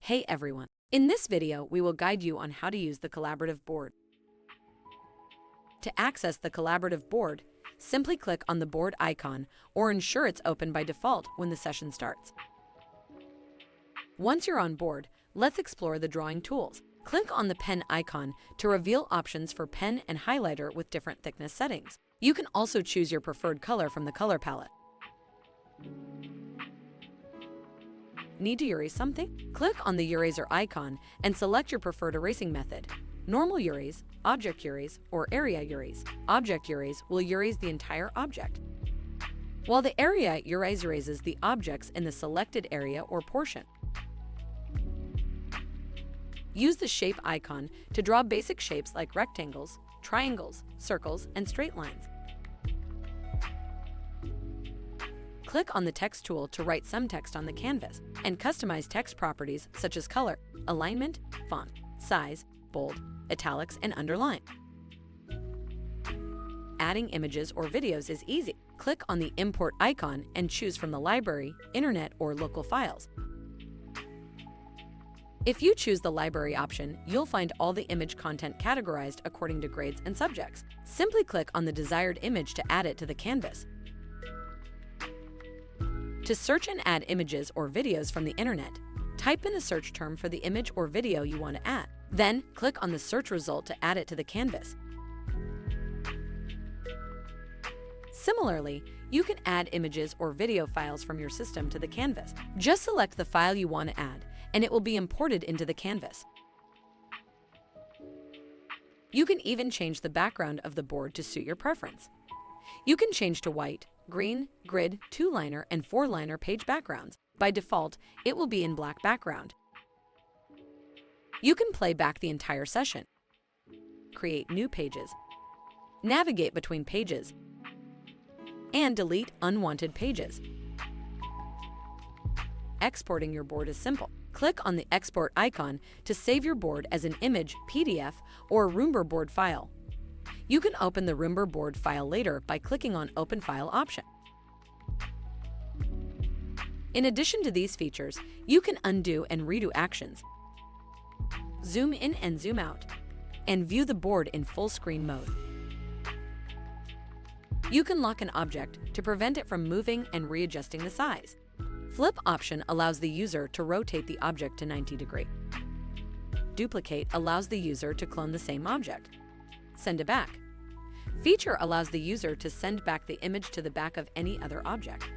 Hey everyone! In this video, we will guide you on how to use the collaborative board. To access the collaborative board, simply click on the board icon or ensure it's open by default when the session starts. Once you're on board, let's explore the drawing tools. Click on the pen icon to reveal options for pen and highlighter with different thickness settings. You can also choose your preferred color from the color palette. Need to erase something? Click on the eraser icon and select your preferred erasing method. Normal erase, object erase, or area erase. Object erase will erase the entire object, while the area erase erases the objects in the selected area or portion. Use the shape icon to draw basic shapes like rectangles, triangles, circles, and straight lines. Click on the text tool to write some text on the canvas and customize text properties such as color, alignment, font, size, bold, italics, and underline. Adding images or videos is easy. Click on the import icon and choose from the library, internet, or local files. If you choose the library option, you'll find all the image content categorized according to grades and subjects. Simply click on the desired image to add it to the canvas. To search and add images or videos from the internet, type in the search term for the image or video you want to add. Then, click on the search result to add it to the canvas. Similarly, you can add images or video files from your system to the canvas. Just select the file you want to add, and it will be imported into the canvas. You can even change the background of the board to suit your preference. You can change to white, green, grid, 2-liner, and 4-liner page backgrounds. By default, it will be in black background. You can play back the entire session, create new pages, navigate between pages, and delete unwanted pages. Exporting your board is simple. Click on the export icon to save your board as an image, PDF, or Roombr board file. You can open the Roombr board file later by clicking on Open File option. In addition to these features, you can undo and redo actions, zoom in and zoom out, and view the board in full screen mode. You can lock an object to prevent it from moving and readjusting the size. Flip option allows the user to rotate the object to 90 degrees. Duplicate allows the user to clone the same object. Send it back. Feature allows the user to send back the image to the back of any other object.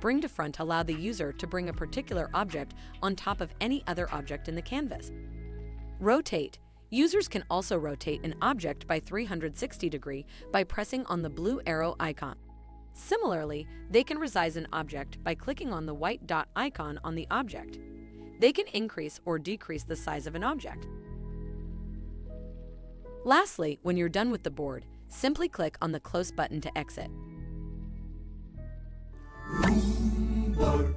Bring to front allows the user to bring a particular object on top of any other object in the canvas. Rotate. Users can also rotate an object by 360 degrees by pressing on the blue arrow icon. Similarly, they can resize an object by clicking on the white dot icon on the object. They can increase or decrease the size of an object. Lastly, when you're done with the board, simply click on the Close button to exit. Roombr.